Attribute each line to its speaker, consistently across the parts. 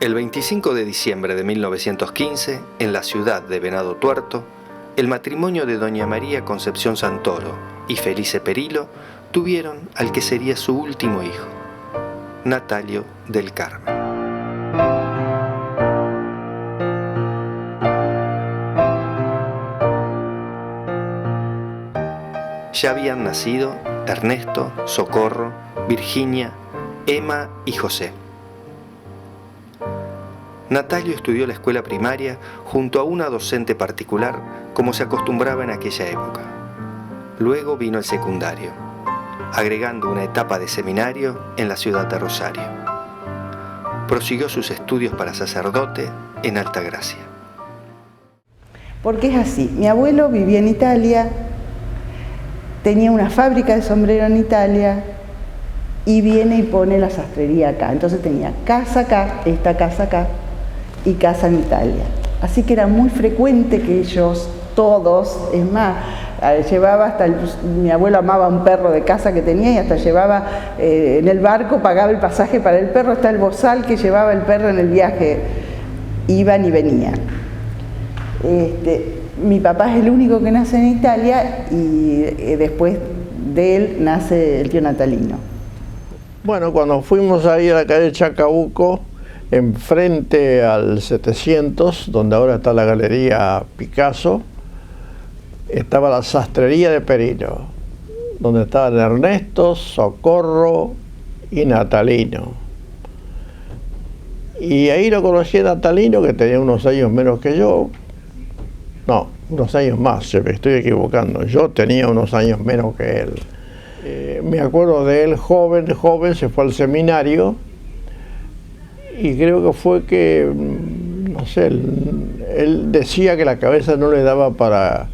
Speaker 1: El 25 de diciembre de 1915, en la ciudad de Venado Tuerto, el matrimonio de doña María Concepción Santoro y Felice Perillo tuvieron al que sería su último hijo, Natalio del Carmen. Ya habían nacido Ernesto, Socorro, Virginia, Emma y José. Natalio estudió la escuela primaria junto a una docente particular, como se acostumbraba en aquella época. Luego vino el secundario, agregando una etapa de seminario en la ciudad de Rosario. Prosiguió sus estudios para sacerdote en Altagracia.
Speaker 2: Porque es así, mi abuelo vivía en Italia, tenía una fábrica de sombrero en Italia y viene y pone la sastrería acá. Entonces tenía casa acá, esta casa acá y casa en Italia. Así que era muy frecuente que ellos, todos, es más, llevaba hasta, mi abuelo amaba un perro de casa que tenía y hasta llevaba en el barco, pagaba el pasaje para el perro, hasta el bozal que llevaba el perro en el viaje, iban y venían. Mi papá es el único que nace en Italia y después de él nace el tío Natalino.
Speaker 3: Bueno, cuando fuimos ahí a la calle Chacabuco, enfrente al 700, donde ahora está la Galería Picasso, estaba la sastrería de Perillo, donde estaban Ernesto, Socorro y Natalino. Y ahí lo conocí a Natalino, que tenía unos años menos que yo. No, unos años más, me estoy equivocando. Yo tenía unos años menos que él. Me acuerdo de él joven, se fue al seminario y creo que fue que, no sé, él decía que la cabeza no le daba para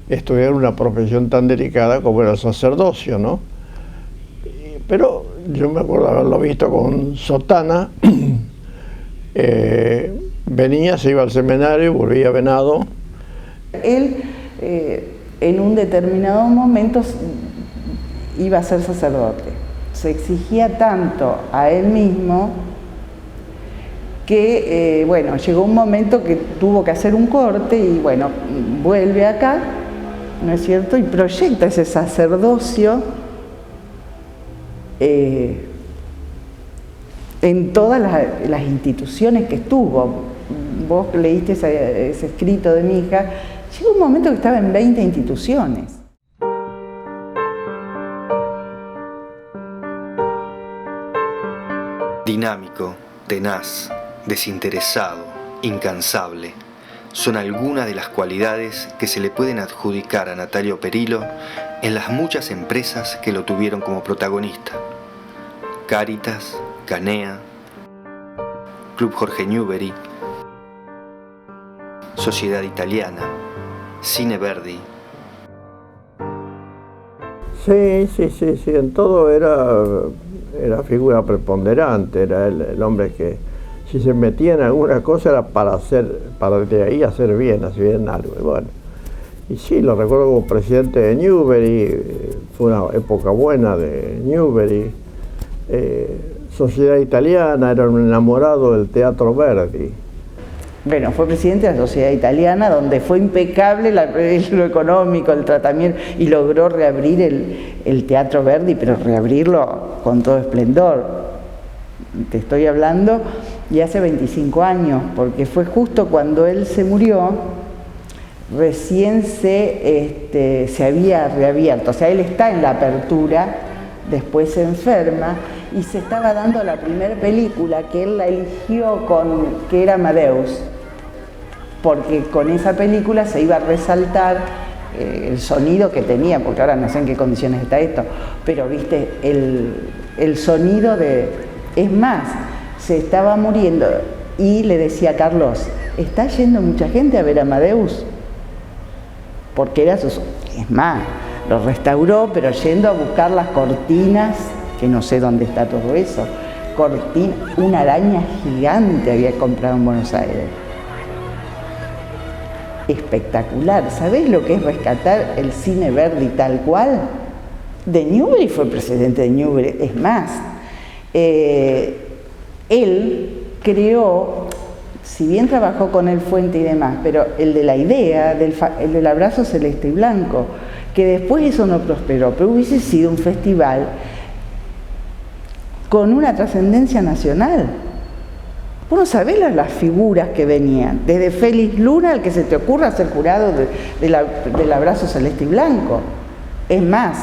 Speaker 3: estudiar una profesión tan delicada como era el sacerdocio, ¿no? Pero yo me acuerdo de haberlo visto con sotana, venía, se iba al seminario, volvía a Venado.
Speaker 2: Él, en un determinado momento, iba a ser sacerdote. Se exigía tanto a él mismo que, bueno, llegó un momento que tuvo que hacer un corte y, bueno, vuelve acá, ¿no es cierto? Y proyecta ese sacerdocio en todas las instituciones que estuvo. Vos leíste ese escrito de mi hija. Llegó un momento que estaba en 20 instituciones.
Speaker 1: Dinámico, tenaz, desinteresado, incansable, son algunas de las cualidades que se le pueden adjudicar a Natalio Perillo en las muchas empresas que lo tuvieron como protagonista. Cáritas, Canea, Club Jorge Newbery, Sociedad Italiana, Cine Verdi.
Speaker 3: Sí, en todo era figura preponderante, era el hombre que si se metía en alguna cosa era para de ahí hacer bien algo. Y bueno, y sí, lo recuerdo como presidente de Newbery, fue una época buena de Newbery. Sociedad Italiana, era un enamorado del Teatro Verdi.
Speaker 2: Bueno, fue presidente de la Sociedad Italiana, donde fue impecable lo económico, el tratamiento, y logró reabrir el Teatro Verdi, pero reabrirlo con todo esplendor. Te estoy hablando de hace 25 años, porque fue justo cuando él se murió, recién se había reabierto. O sea, él está en la apertura, después se enferma, y se estaba dando la primera película que él la eligió que era Amadeus, porque con esa película se iba a resaltar el sonido que tenía, porque ahora no sé en qué condiciones está esto, pero viste, el sonido es más, se estaba muriendo y le decía a Carlos, ¿está yendo mucha gente a ver Amadeus? Porque era es más, lo restauró, pero yendo a buscar las cortinas, que no sé dónde está todo eso, una araña gigante había comprado en Buenos Aires. Espectacular. ¿Sabés lo que es rescatar el cine Verdi tal cual? De Newbery fue presidente de Newbery. Es más, él creó si bien trabajó con el Fuente y demás, pero el de la idea, el del abrazo celeste y blanco, que después eso no prosperó, pero hubiese sido un festival con una trascendencia nacional. Vos no sabés las figuras que venían, desde Félix Luna, al que se te ocurra ser jurado del abrazo celeste y blanco. Es más,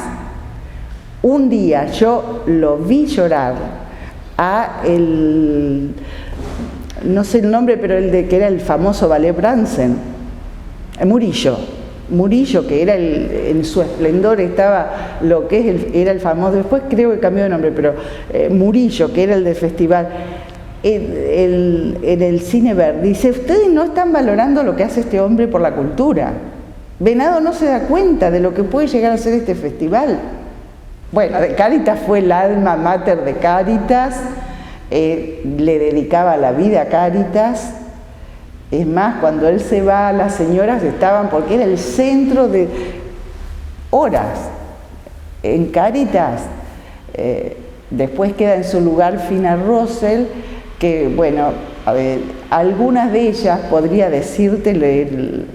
Speaker 2: un día yo lo vi llorar a no sé el nombre, pero que era el famoso ballet Bransen, Murillo, que era en su esplendor estaba lo que era el famoso, después creo que cambió de nombre, pero Murillo, que era el del festival, en el Cine Verde, dice, ustedes no están valorando lo que hace este hombre por la cultura. Venado no se da cuenta de lo que puede llegar a ser este festival. Bueno, Cáritas fue el alma mater de Cáritas, le dedicaba la vida a Cáritas. Es más, cuando él se va, las señoras estaban, porque era el centro de horas en Cáritas. Después queda en su lugar Fina Rosell, que bueno, a ver, algunas de ellas podría decirte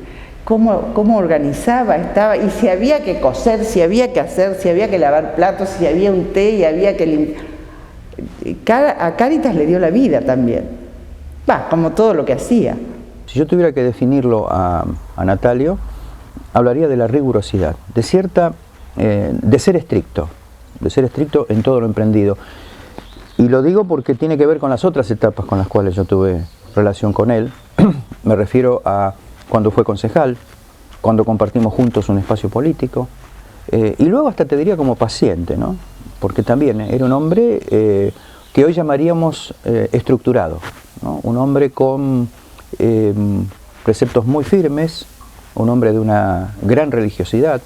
Speaker 2: cómo organizaba, estaba, y si había que coser, si había que hacer, si había que lavar platos, si había un té y había que limpiar. A Cáritas le dio la vida también, como todo lo que hacía.
Speaker 4: Si yo tuviera que definirlo a Natalio, hablaría de la rigurosidad, de ser estricto en todo lo emprendido. Y lo digo porque tiene que ver con las otras etapas con las cuales yo tuve relación con él. Me refiero a cuando fue concejal, cuando compartimos juntos un espacio político, y luego hasta te diría como paciente, ¿no? Porque también era un hombre que hoy llamaríamos estructurado, ¿no? Un hombre con preceptos muy firmes, un hombre de una gran religiosidad,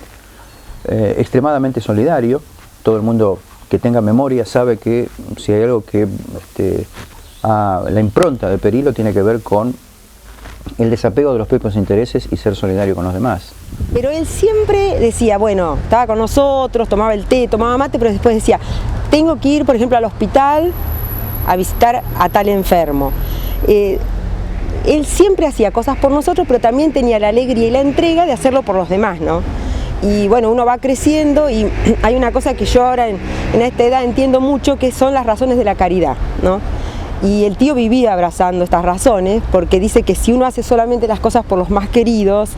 Speaker 4: extremadamente solidario. Todo el mundo que tenga memoria sabe que si hay algo que la impronta de Perillo tiene que ver con el desapego de los propios intereses y ser solidario con los demás.
Speaker 5: Pero él siempre decía, bueno, estaba con nosotros, tomaba el té, tomaba mate, pero después decía, tengo que ir, por ejemplo, al hospital a visitar a tal enfermo. Él siempre hacía cosas por nosotros, pero también tenía la alegría y la entrega de hacerlo por los demás, ¿no? Y bueno, uno va creciendo y hay una cosa que yo ahora en esta edad entiendo mucho, que son las razones de la caridad, ¿no? Y el tío vivía abrazando estas razones, porque dice que si uno hace solamente las cosas por los más queridos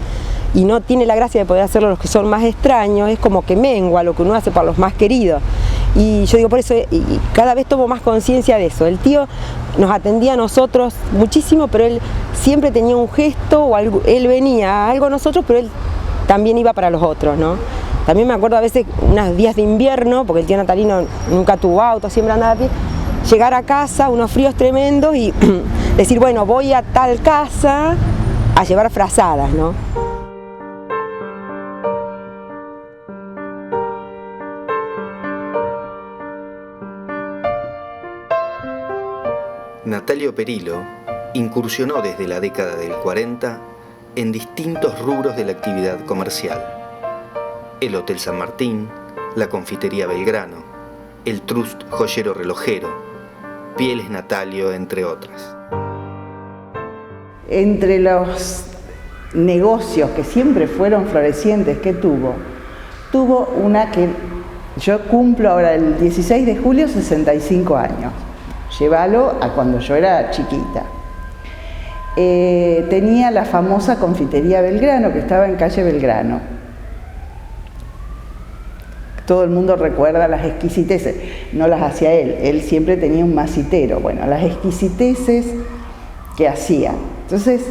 Speaker 5: y no tiene la gracia de poder hacerlo los que son más extraños, es como que mengua lo que uno hace para los más queridos. Y yo digo, por eso, y cada vez tomo más conciencia de eso. El tío nos atendía a nosotros muchísimo, pero él siempre tenía un gesto o algo, él venía a algo a nosotros, pero él también iba para los otros, ¿no? También me acuerdo a veces unos días de invierno, porque el tío Natalino nunca tuvo auto, siempre andaba a pie, llegar a casa, unos fríos tremendos y decir, bueno, voy a tal casa a llevar frazadas, ¿no?
Speaker 1: Natalio Perillo incursionó desde la década del 40 en distintos rubros de la actividad comercial. El Hotel San Martín, la Confitería Belgrano, el Trust Joyero Relojero, Pieles Natalio, entre otras.
Speaker 2: Entre los negocios que siempre fueron florecientes que tuvo una que yo cumplo ahora el 16 de julio 65 años. Llévalo a cuando yo era chiquita. Tenía la famosa Confitería Belgrano, que estaba en calle Belgrano. Todo el mundo recuerda las exquisiteces, no las hacía él siempre tenía un masitero. Bueno, las exquisiteces que hacía. Entonces,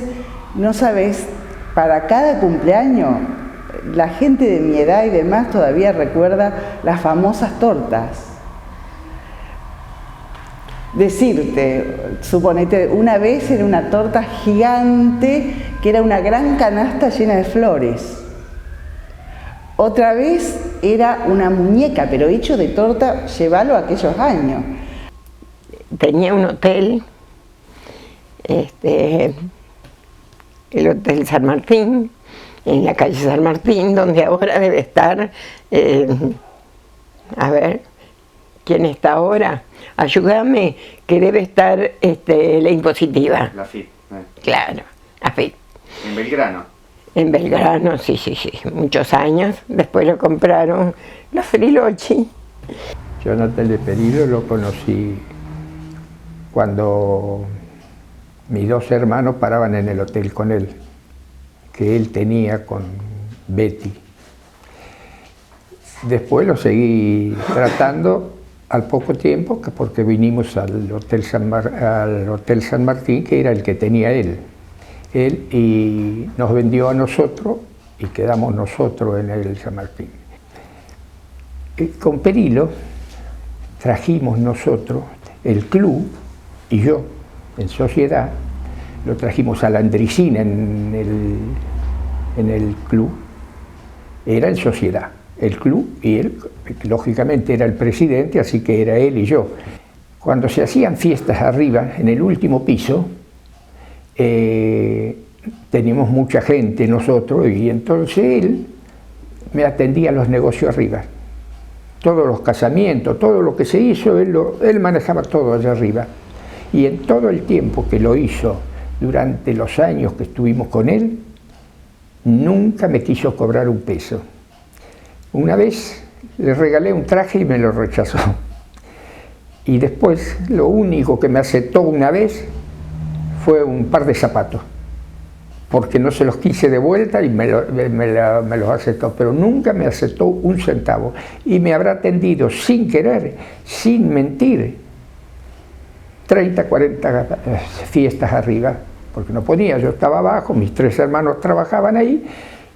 Speaker 2: no sabes, para cada cumpleaños, la gente de mi edad y demás todavía recuerda las famosas tortas. Decirte, suponete, una vez era una torta gigante que era una gran canasta llena de flores. Otra vez era una muñeca, pero hecho de torta, llévalo a aquellos años.
Speaker 6: Tenía un hotel, el Hotel San Martín, en la calle San Martín, donde ahora debe estar, a ver, ¿quién está ahora? Ayúdame, que debe estar la impositiva.
Speaker 1: La FIP.
Speaker 6: Claro, así.
Speaker 4: ¿En Belgrano?
Speaker 6: En Belgrano, sí, muchos años. Después lo compraron los Frilochi.
Speaker 7: Yo a Natalia Perillo lo conocí cuando mis dos hermanos paraban en el hotel con él, que él tenía con Betty. Después lo seguí tratando al poco tiempo, porque vinimos al Hotel San Martín, que era el que tenía él, y nos vendió a nosotros y quedamos nosotros en el San Martín. Con Perillo trajimos nosotros el club y yo, en sociedad, lo trajimos a la Andricina en el club, era en sociedad, el club, y él lógicamente era el presidente, así que era él y yo. Cuando se hacían fiestas arriba, en el último piso, teníamos mucha gente nosotros, y entonces él me atendía los negocios arriba. Todos los casamientos, todo lo que se hizo, él manejaba todo allá arriba. Y en todo el tiempo que lo hizo, durante los años que estuvimos con él, nunca me quiso cobrar un peso. Una vez le regalé un traje y me lo rechazó. Y después, lo único que me aceptó una vez fue un par de zapatos, porque no se los quise de vuelta y me los aceptó, pero nunca me aceptó un centavo. Y me habrá atendido sin querer, sin mentir, 30, 40 fiestas arriba, porque no podía, yo estaba abajo, mis tres hermanos trabajaban ahí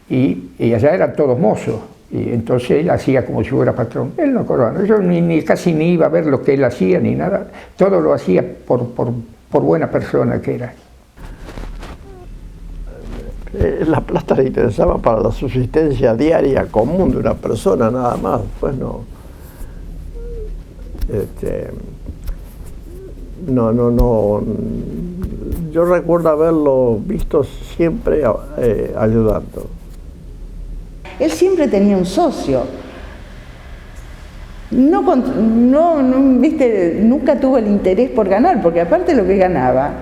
Speaker 7: y allá eran todos mozos. Y entonces él hacía como si fuera patrón. Él no cobraba, yo casi ni iba a ver lo que él hacía ni nada, todo lo hacía por buena persona que era.
Speaker 3: La plata le interesaba para la subsistencia diaria común de una persona, nada más. Pues no. No. Yo recuerdo haberlo visto siempre ayudando.
Speaker 2: Él siempre tenía un socio. ¿Viste? Nunca tuvo el interés por ganar, porque aparte de lo que ganaba,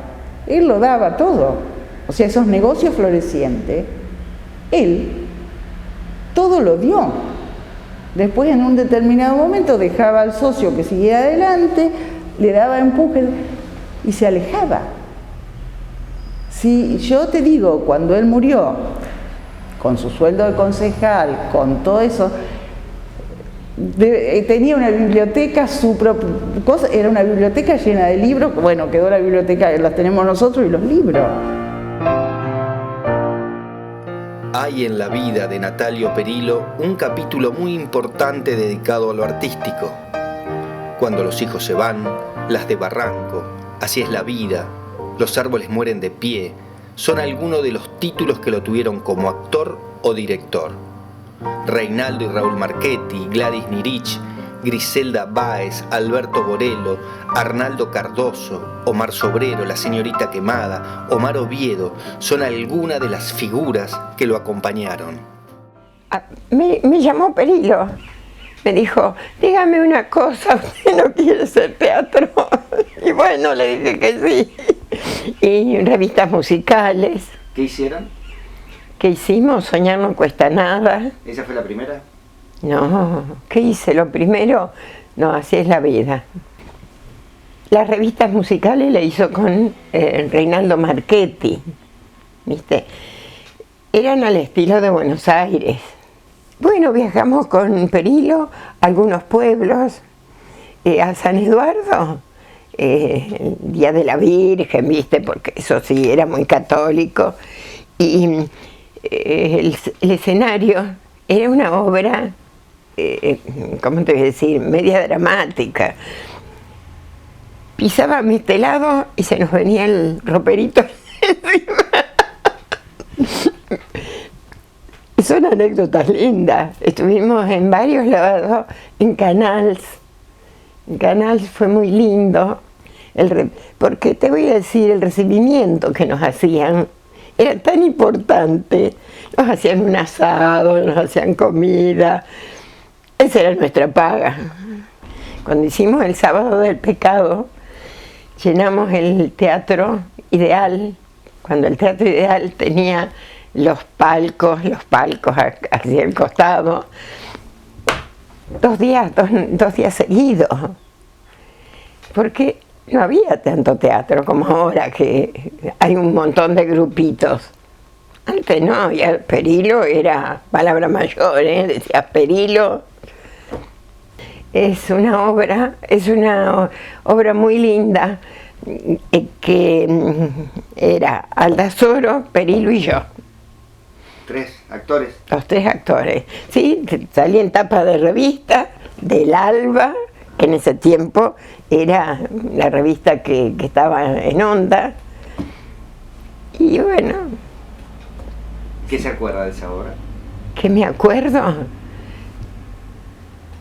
Speaker 2: él lo daba todo. O sea, esos negocios florecientes, él todo lo dio. Después, en un determinado momento, dejaba al socio que siguiera adelante, le daba empuje y se alejaba. Si yo te digo, cuando él murió, con su sueldo de concejal, con todo eso, tenía una biblioteca, su propia cosa, era una biblioteca llena de libros. Bueno, quedó la biblioteca, las tenemos nosotros, y los libros.
Speaker 1: Hay en la vida de Natalio Perillo un capítulo muy importante dedicado a lo artístico. Cuando los hijos se van, las de Barranco, Así es la vida, Los árboles mueren de pie, son algunos de los títulos que lo tuvieron como actor o director. Reinaldo y Raúl Marchetti, Gladys Nirich, Griselda Báez, Alberto Borello, Arnaldo Cardoso, Omar Sobrero, la señorita Quemada, Omar Oviedo, son algunas de las figuras que lo acompañaron.
Speaker 6: Me llamó Perillo, me dijo, dígame una cosa, ¿usted no quiere hacer teatro? Y bueno, le dije que sí. Y revistas musicales.
Speaker 4: ¿Qué hicieron?
Speaker 6: ¿Qué hicimos? Soñar no cuesta nada.
Speaker 4: ¿Esa fue la primera?
Speaker 6: No, ¿qué hice? Lo primero, no, Así es la vida. Las revistas musicales la hizo con Reinaldo Marchetti, ¿viste? Eran al estilo de Buenos Aires. Bueno, viajamos con Perillo a algunos pueblos, a San Eduardo, el Día de la Virgen, ¿viste? Porque eso sí, era muy católico. Y el escenario era una obra, ¿cómo te voy a decir?, media dramática. Pisábamos este lado y se nos venía el roperito encima. Son anécdotas lindas. Estuvimos en varios lados, en Canals. En Canals fue muy lindo, porque te voy a decir, el recibimiento que nos hacían era tan importante. Nos hacían un asado, nos hacían comida. Esa era nuestra paga. Cuando hicimos el Sábado del Pecado, llenamos el Teatro Ideal cuando el Teatro Ideal tenía los palcos hacia el costado, dos días seguidos, porque no había tanto teatro como ahora, que hay un montón de grupitos. Antes no, y el Perilo era palabra mayor, decías Perilo. Es una obra muy linda, que era Aldasoro, Perilo y yo.
Speaker 1: ¿Tres actores?
Speaker 6: Los tres actores, sí, salí en tapa de revista, del Alba, que en ese tiempo era la revista que estaba en onda. Y bueno.
Speaker 1: ¿Qué se acuerda de esa obra?
Speaker 6: ¿Qué me acuerdo?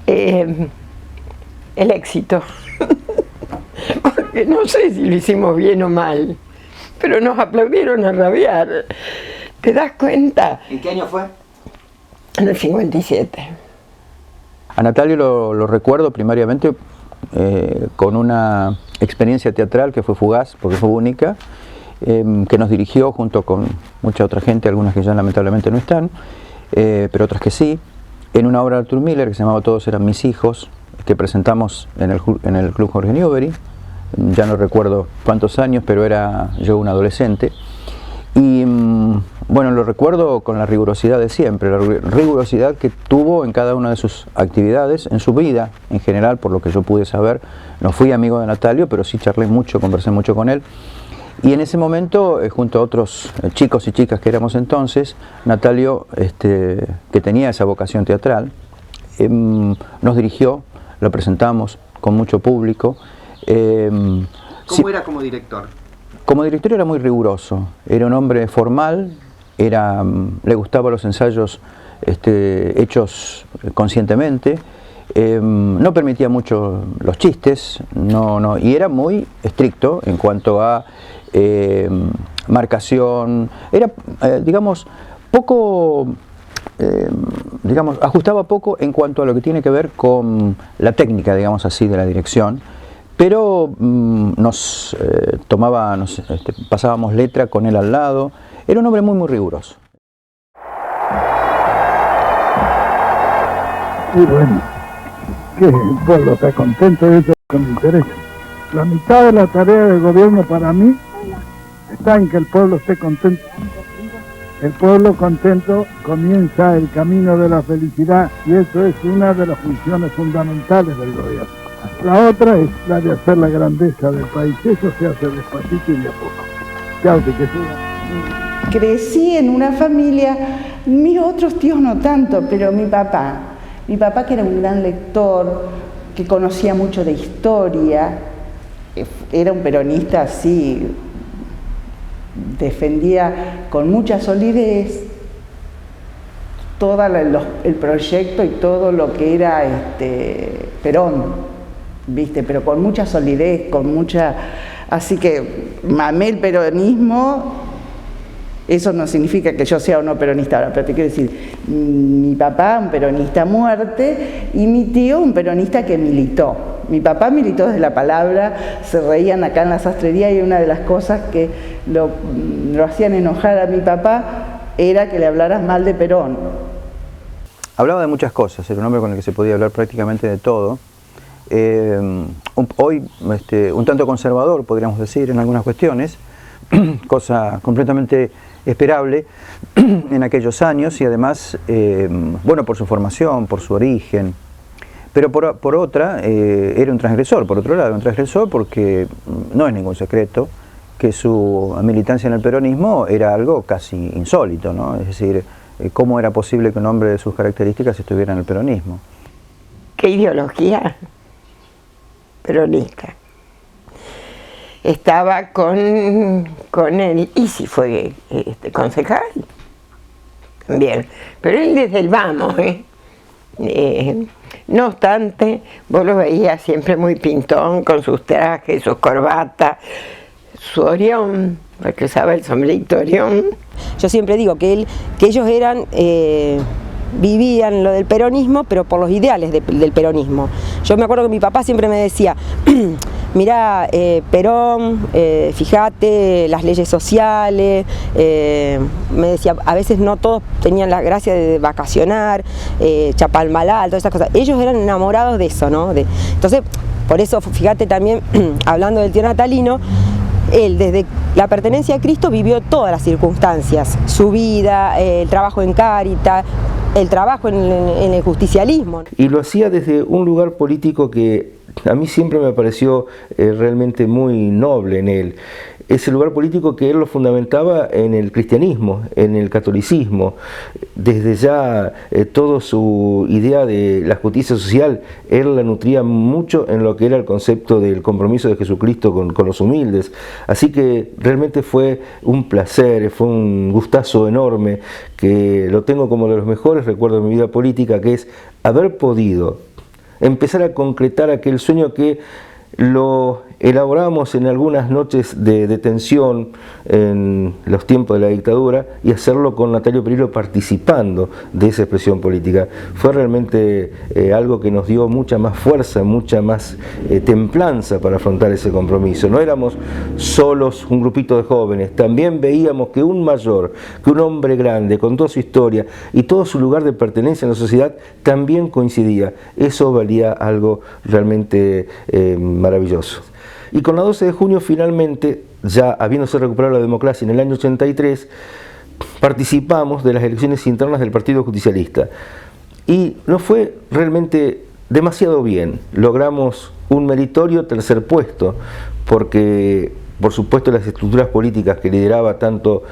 Speaker 6: El éxito. Porque no sé si lo hicimos bien o mal, pero nos aplaudieron a rabiar. ¿Te das cuenta?
Speaker 1: ¿En qué año fue?
Speaker 6: En el 57.
Speaker 4: A Natalio lo recuerdo primariamente con una experiencia teatral que fue fugaz, porque fue única, que nos dirigió junto con mucha otra gente, algunas que ya lamentablemente no están, pero otras que sí, en una obra de Arthur Miller que se llamaba Todos eran mis hijos, que presentamos en el Club Jorge Newbery. Ya no recuerdo cuántos años, pero era yo un adolescente. Y bueno, lo recuerdo con la rigurosidad de siempre, la rigurosidad que tuvo en cada una de sus actividades, en su vida en general, por lo que yo pude saber. No fui amigo de Natalio, pero sí charlé mucho, conversé mucho con él. Y en ese momento, junto a otros chicos y chicas que éramos entonces, Natalio, que tenía esa vocación teatral, nos dirigió, lo presentamos con mucho público.
Speaker 1: ¿Cómo era como director?
Speaker 4: Como director era muy riguroso, era un hombre formal, le gustaban los ensayos hechos conscientemente, no permitía mucho los chistes, y era muy estricto en cuanto a marcación, era, ajustaba poco en cuanto a lo que tiene que ver con la técnica, digamos así, de la dirección. Pero pasábamos letra con él al lado. Era un hombre muy, muy riguroso.
Speaker 8: Y bueno, que el pueblo está contento y eso con interés. La mitad de la tarea del gobierno para mí está en que el pueblo esté contento. El pueblo contento comienza el camino de la felicidad y eso es una de las funciones fundamentales del gobierno. La otra es la de hacer la grandeza del país. Eso se hace despacito y de a poco. Chao, que sea.
Speaker 2: Crecí en una familia, mis otros tíos no tanto, pero mi papá que era un gran lector, que conocía mucho de historia, era un peronista así, defendía con mucha solidez todo el proyecto y todo lo que era Perón. ¿Viste? Pero con mucha solidez, así que mamé el peronismo. Eso no significa que yo sea o no peronista ahora, pero te quiero decir, mi papá un peronista a muerte y mi tío un peronista que militó. Mi papá militó desde la palabra, se reían acá en la sastrería y una de las cosas que lo hacían enojar a mi papá era que le hablaras mal de Perón.
Speaker 4: Hablaba de muchas cosas, era un hombre con el que se podía hablar prácticamente de todo. Hoy un tanto conservador, podríamos decir, en algunas cuestiones, cosa completamente esperable en aquellos años y además, bueno, por su formación, por su origen, pero por otra, era un transgresor, por otro lado, un transgresor porque no es ningún secreto que su militancia en el peronismo era algo casi insólito, ¿no? Es decir, ¿cómo era posible que un hombre de sus características estuviera en el peronismo?
Speaker 6: ¿Qué ideología peronista? Estaba con él, y si fue concejal también, pero él desde el vamos, no obstante, vos lo veías siempre muy pintón, con sus trajes, sus corbatas, su Orión, porque usaba el sombrerito Orión.
Speaker 5: Yo siempre digo que ellos eran vivían lo del peronismo, pero por los ideales del peronismo. Yo me acuerdo que mi papá siempre me decía, mirá, Perón, fíjate, las leyes sociales, me decía, a veces no todos tenían la gracia de vacacionar, Chapalmalal, todas esas cosas. Ellos eran enamorados de eso, ¿no? Entonces, por eso, fíjate también, hablando del tío Natalino, él desde la pertenencia a Cristo vivió todas las circunstancias, su vida, el trabajo en Cáritas, el trabajo en el justicialismo.
Speaker 9: Y lo hacía desde un lugar político que a mí siempre me pareció realmente muy noble en él. Ese lugar político que él lo fundamentaba en el cristianismo, en el catolicismo. Desde ya toda su idea de la justicia social, él la nutría mucho en lo que era el concepto del compromiso de Jesucristo con los humildes. Así que realmente fue un placer, fue un gustazo enorme, que lo tengo como de los mejores recuerdos de mi vida política, que es haber podido empezar a concretar aquel sueño que lo elaboramos en algunas noches de detención en los tiempos de la dictadura, y hacerlo con Natalio Perillo participando de esa expresión política. Fue realmente algo que nos dio mucha más fuerza, mucha más templanza para afrontar ese compromiso. No éramos solos un grupito de jóvenes, también veíamos que un mayor, que un hombre grande, con toda su historia y todo su lugar de pertenencia en la sociedad, también coincidía. Eso valía algo realmente maravilloso. Y con la 12 de junio finalmente, ya habiéndose recuperado la democracia en el año 83, participamos de las elecciones internas del Partido Justicialista. Y nos fue realmente demasiado bien. Logramos un meritorio tercer puesto, porque por supuesto las estructuras políticas que lideraba tanto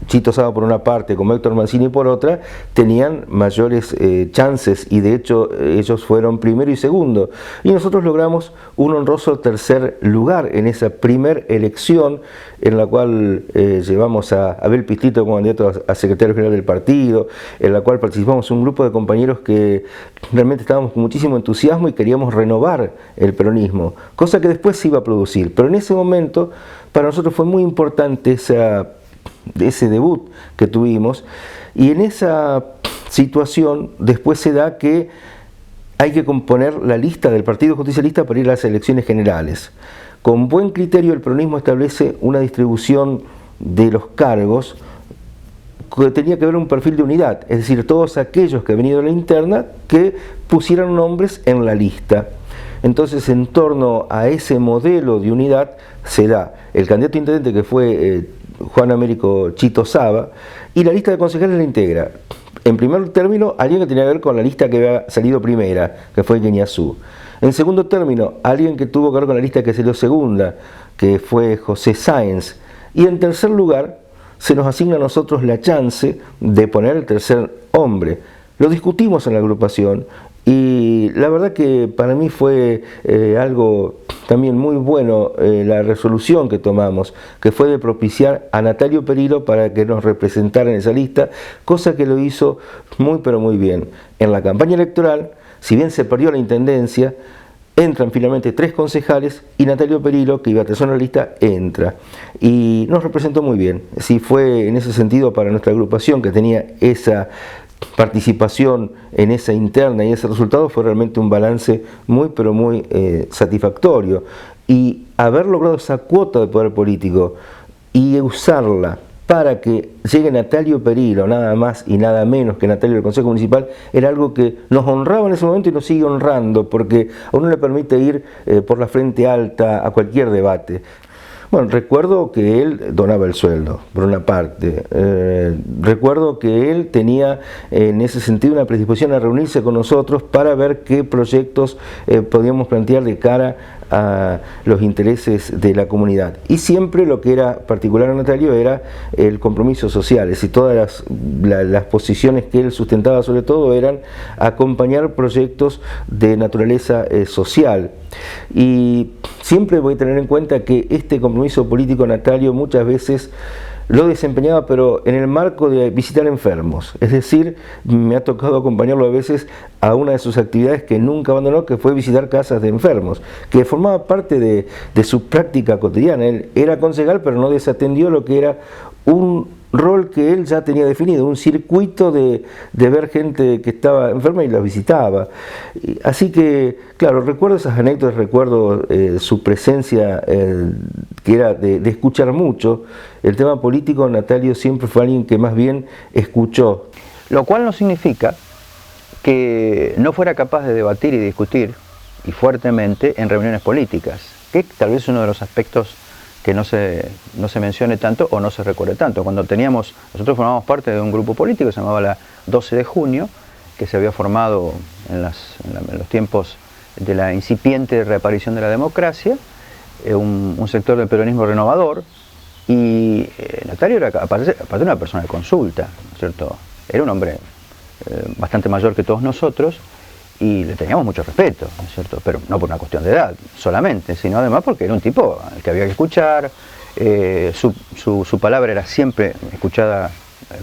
Speaker 9: Chito Saba por una parte como Héctor Mancini por otra, tenían mayores chances, y de hecho ellos fueron primero y segundo, y nosotros logramos un honroso tercer lugar en esa primer elección, en la cual llevamos a Abel Pistito como candidato a secretario general del partido, en la cual participamos un grupo de compañeros que realmente estábamos con muchísimo entusiasmo y queríamos renovar el peronismo, cosa que después se iba a producir, pero en ese momento para nosotros fue muy importante ese debut que tuvimos, y en esa situación después se da que hay que componer la lista del Partido Justicialista para ir a las elecciones generales. Con buen criterio el peronismo establece una distribución de los cargos que tenía que ver un perfil de unidad, es decir, todos aquellos que han venido a la interna que pusieran nombres en la lista. Entonces, en torno a ese modelo de unidad se da el candidato a intendente, que fue Juan Américo Chito Saba, y la lista de concejales la integra, en primer término, alguien que tenía que ver con la lista que había salido primera, que fue Guiñazú. En segundo término, alguien que tuvo que ver con la lista que salió segunda, que fue José Sáenz. Y en tercer lugar, se nos asigna a nosotros la chance de poner el tercer hombre. Lo discutimos en la agrupación, y la verdad que para mí fue algo también muy bueno la resolución que tomamos, que fue de propiciar a Natalio Perillo para que nos representara en esa lista, cosa que lo hizo muy pero muy bien. En la campaña electoral, si bien se perdió la intendencia, entran finalmente 3 concejales, y Natalio Perillo, que iba a tercera en la lista, entra. Y nos representó muy bien. Sí, fue en ese sentido para nuestra agrupación, que tenía esa participación en esa interna y ese resultado, fue realmente un balance muy pero muy satisfactorio, y haber logrado esa cuota de poder político y usarla para que llegue Natalio Perillo, nada más y nada menos que Natalio del Consejo Municipal, era algo que nos honraba en ese momento y nos sigue honrando, porque a uno le permite ir por la frente alta a cualquier debate. Bueno, recuerdo que él donaba el sueldo, por una parte. Recuerdo que él tenía en ese sentido una predisposición a reunirse con nosotros para ver qué proyectos podíamos plantear de cara a los intereses de la comunidad. Y siempre lo que era particular a Natalio era el compromiso social, es decir, todas las posiciones que él sustentaba sobre todo eran acompañar proyectos de naturaleza social. Y siempre voy a tener en cuenta que este compromiso político Natalio muchas veces lo desempeñaba, pero en el marco de visitar enfermos. Es decir, me ha tocado acompañarlo a veces a una de sus actividades que nunca abandonó, que fue visitar casas de enfermos, que formaba parte de su práctica cotidiana. Él era concejal, pero no desatendió lo que era un rol que él ya tenía definido, un circuito de ver gente que estaba enferma y la visitaba. Así que, claro, recuerdo esas anécdotas, recuerdo su presencia, que era de escuchar mucho. El tema político, Natalio siempre fue alguien que más bien escuchó.
Speaker 4: Lo cual no significa que no fuera capaz de debatir y discutir, y fuertemente, en reuniones políticas, que tal vez es uno de los aspectos que no se mencione tanto o no se recuerde tanto. Nosotros formamos parte de un grupo político que se llamaba la 12 de junio, que se había formado en los tiempos de la incipiente reaparición de la democracia, un sector del peronismo renovador, y Natalio era, aparte de una persona de consulta, ¿no es cierto? Era un hombre bastante mayor que todos nosotros, y le teníamos mucho respeto, ¿no es cierto? Pero no por una cuestión de edad solamente, sino además porque era un tipo al que había que escuchar, su palabra era siempre escuchada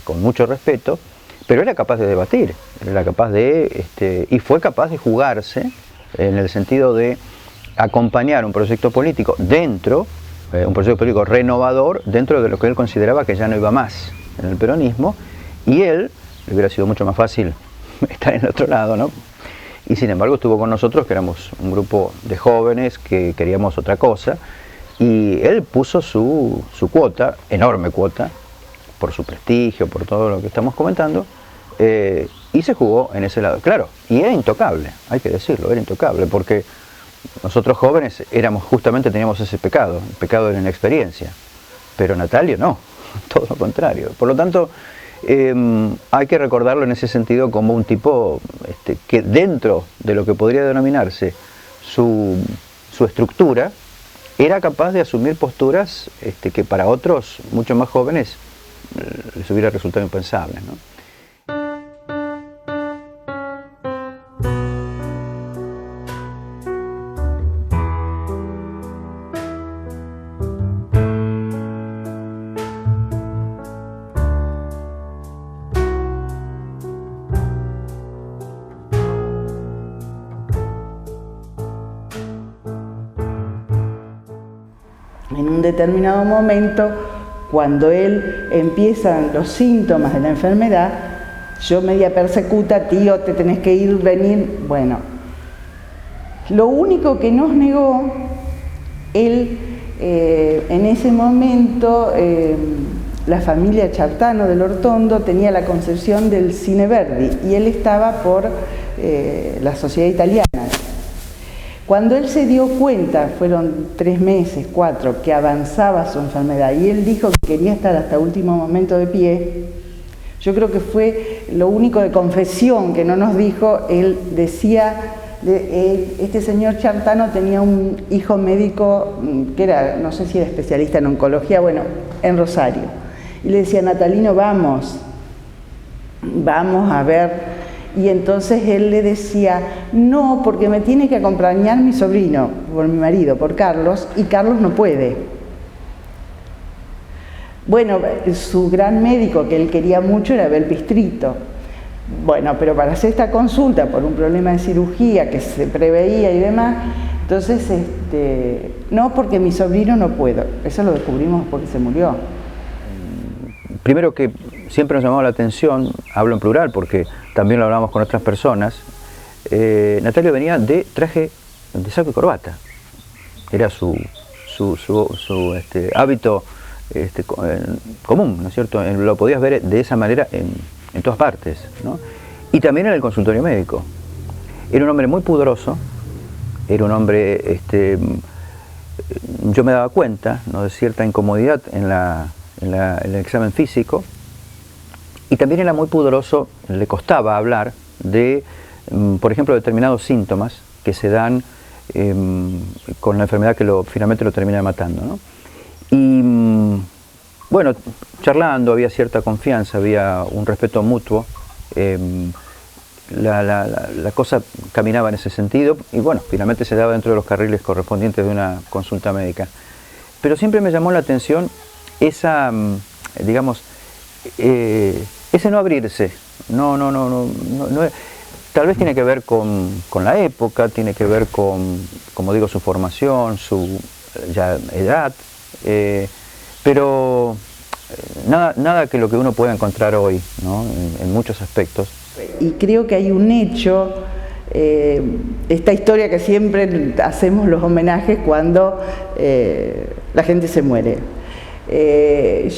Speaker 4: con mucho respeto, pero era capaz de debatir, era capaz y fue capaz de jugarse en el sentido de acompañar un proyecto político un proyecto político renovador dentro de lo que él consideraba que ya no iba más en el peronismo, y él, le hubiera sido mucho más fácil estar en el otro lado, ¿no? Y sin embargo estuvo con nosotros, que éramos un grupo de jóvenes que queríamos otra cosa, y él puso su cuota, enorme cuota, por su prestigio, por todo lo que estamos comentando, y se jugó en ese lado. Claro, y era intocable, hay que decirlo, era intocable, porque nosotros jóvenes teníamos ese pecado, el pecado de la inexperiencia, pero Natalio no, todo lo contrario. Por lo tanto, hay que recordarlo en ese sentido como un tipo que dentro de lo que podría denominarse su estructura, era capaz de asumir posturas que para otros mucho más jóvenes les hubiera resultado impensables, ¿no?
Speaker 2: En un determinado momento, cuando él empiezan los síntomas de la enfermedad, yo media persecuta, tío, te tenés que ir, venir. Bueno, lo único que nos negó, él en ese momento, la familia Chartano del Hortondo tenía la concepción del Cine Verdi y él estaba por la Sociedad Italiana. Cuando él se dio cuenta, fueron 3 meses, 4, que avanzaba su enfermedad y él dijo que quería estar hasta último momento de pie, yo creo que fue lo único de confesión que no nos dijo. Él decía, este señor Chartano tenía un hijo médico que era, no sé si era especialista en oncología, bueno, en Rosario, y le decía, Natalino, vamos a ver. Y entonces él le decía, no, porque me tiene que acompañar mi sobrino, por mi marido, por Carlos, y Carlos no puede. Bueno, su gran médico que él quería mucho era Abel Pistrito. Bueno, pero para hacer esta consulta por un problema de cirugía que se preveía y demás, entonces, no, porque mi sobrino no puedo. Eso lo descubrimos porque se murió.
Speaker 4: Primero que siempre nos llamó la atención, hablo en plural porque también lo hablamos con otras personas, Natalio venía de traje de saco y corbata. Era su hábito común, ¿no es cierto? Lo podías ver de esa manera en todas partes, ¿no? Y también en el consultorio médico. Era un hombre muy pudoroso, era un hombre, yo me daba cuenta, ¿no?, de cierta incomodidad en el examen físico, y también era muy pudoroso, le costaba hablar de, por ejemplo, determinados síntomas que se dan con la enfermedad que finalmente lo termina matando, ¿no? Y bueno, charlando, había cierta confianza, había un respeto mutuo, la cosa caminaba en ese sentido, y bueno, finalmente se daba dentro de los carriles correspondientes de una consulta médica. Pero siempre me llamó la atención esa, digamos, ese no abrirse, no, tal vez tiene que ver con la época, tiene que ver con, como digo, su formación, su ya edad, pero nada que lo que uno pueda encontrar hoy, ¿no? En muchos aspectos.
Speaker 2: Y creo que hay un hecho, esta historia que siempre hacemos los homenajes cuando la gente se muere.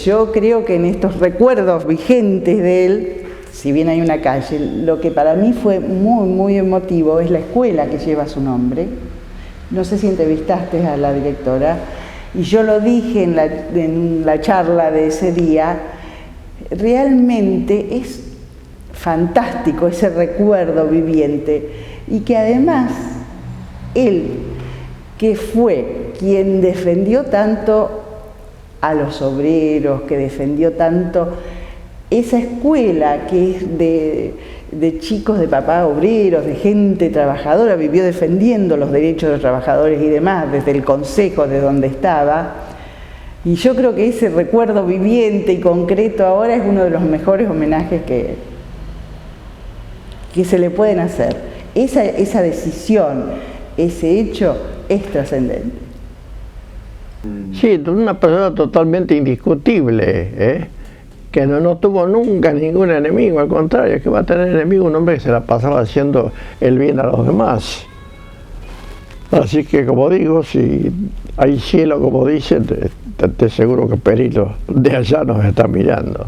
Speaker 2: Yo creo que en estos recuerdos vigentes de él, si bien hay una calle, lo que para mí fue muy, muy emotivo es la escuela que lleva su nombre. No sé si entrevistaste a la directora, y yo lo dije en la charla de ese día, realmente es fantástico ese recuerdo viviente, y que además él, que fue quien defendió tanto a los obreros, que defendió tanto esa escuela que es de chicos de papá obreros, de gente trabajadora, vivió defendiendo los derechos de los trabajadores y demás, desde el consejo de donde estaba. Y yo creo que ese recuerdo viviente y concreto ahora es uno de los mejores homenajes que se le pueden hacer. Esa decisión, ese hecho es trascendente.
Speaker 3: Sí, una persona totalmente indiscutible, que no tuvo nunca ningún enemigo, al contrario, que va a tener enemigo un hombre que se la pasaba haciendo el bien a los demás. Así que, como digo, si hay cielo, como dicen, te aseguro que Perilo de allá nos está mirando.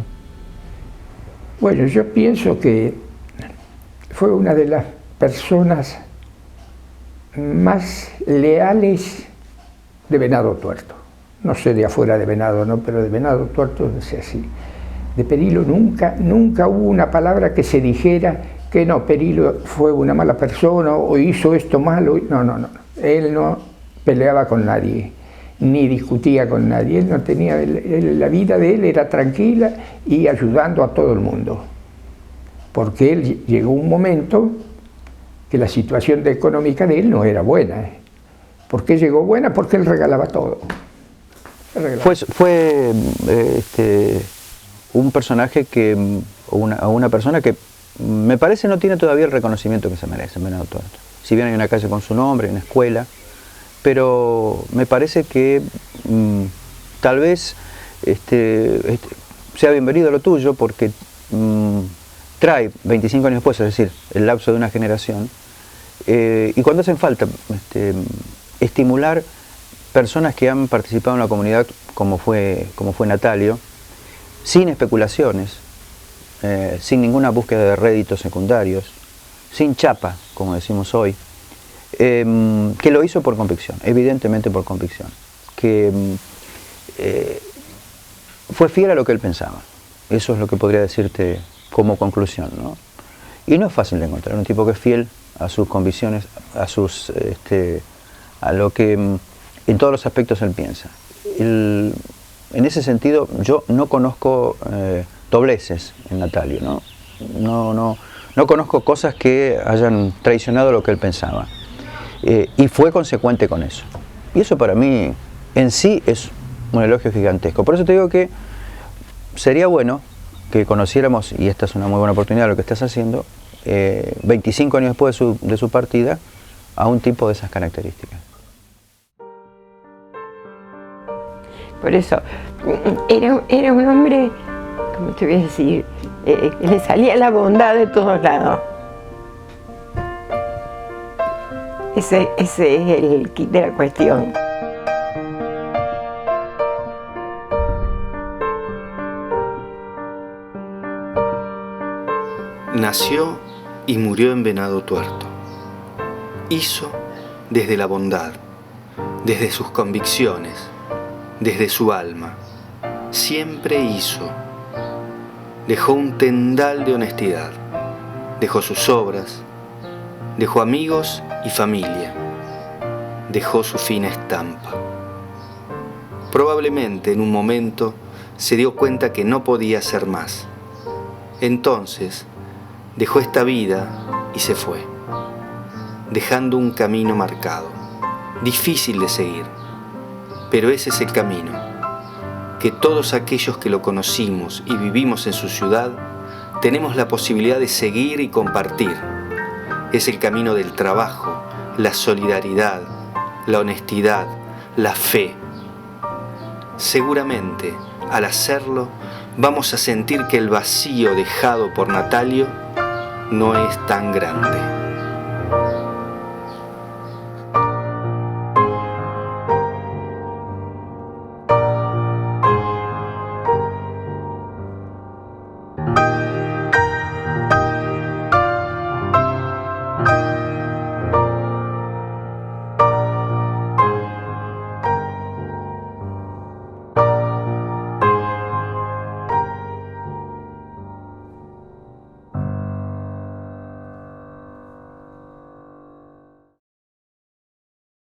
Speaker 7: Bueno, yo pienso que fue una de las personas más leales de Venado Tuerto. No sé de afuera de Venado, no, pero de Venado Tuerto es así. De Perilo nunca hubo una palabra que se dijera que no, Perilo fue una mala persona o hizo esto malo. No. Él no peleaba con nadie, ni discutía con nadie. Él no tenía, la vida de él era tranquila y ayudando a todo el mundo. Porque él llegó un momento que la situación económica de él no era buena. ¿Por qué llegó buena? Porque él regalaba todo.
Speaker 4: Fue un personaje una persona que me parece no tiene todavía el reconocimiento que se merece en Venado Tuerto. Si bien hay una calle con su nombre, una escuela, pero me parece que tal vez sea bienvenido lo tuyo porque trae 25 años después, es decir, el lapso de una generación, y cuando hacen falta estimular personas que han participado en la comunidad como fue Natalio, sin especulaciones, sin ninguna búsqueda de réditos secundarios, sin chapa, como decimos hoy, que lo hizo por convicción, evidentemente por convicción, que fue fiel a lo que él pensaba. Eso es lo que podría decirte como conclusión, ¿no? Y no es fácil de encontrar un tipo que es fiel a sus convicciones, a lo que en todos los aspectos él piensa. En ese sentido, yo no conozco dobleces en Natalio, ¿no? No conozco cosas que hayan traicionado lo que él pensaba. Y fue consecuente con eso. Y eso para mí en sí es un elogio gigantesco. Por eso te digo que sería bueno que conociéramos, y esta es una muy buena oportunidad lo que estás haciendo, 25 años después de su partida, a un tipo de esas características.
Speaker 6: Por eso, era un hombre, ¿cómo te voy a decir? Le salía la bondad de todos lados. Ese es el kit de la cuestión.
Speaker 1: Nació y murió en Venado Tuerto. Hizo desde la bondad, desde sus convicciones, desde su alma. Siempre hizo. Dejó un tendal de honestidad. Dejó sus obras. Dejó amigos y familia. Dejó su fina estampa. Probablemente en un momento se dio cuenta que no podía hacer más. Entonces dejó esta vida y se fue, dejando un camino marcado, difícil de seguir, pero ese es el camino que todos aquellos que lo conocimos y vivimos en su ciudad tenemos la posibilidad de seguir y compartir. Es el camino del trabajo, la solidaridad, la honestidad, la fe. seguramente al hacerlo vamos a sentir que el vacío dejado por Natalio no es tan grande.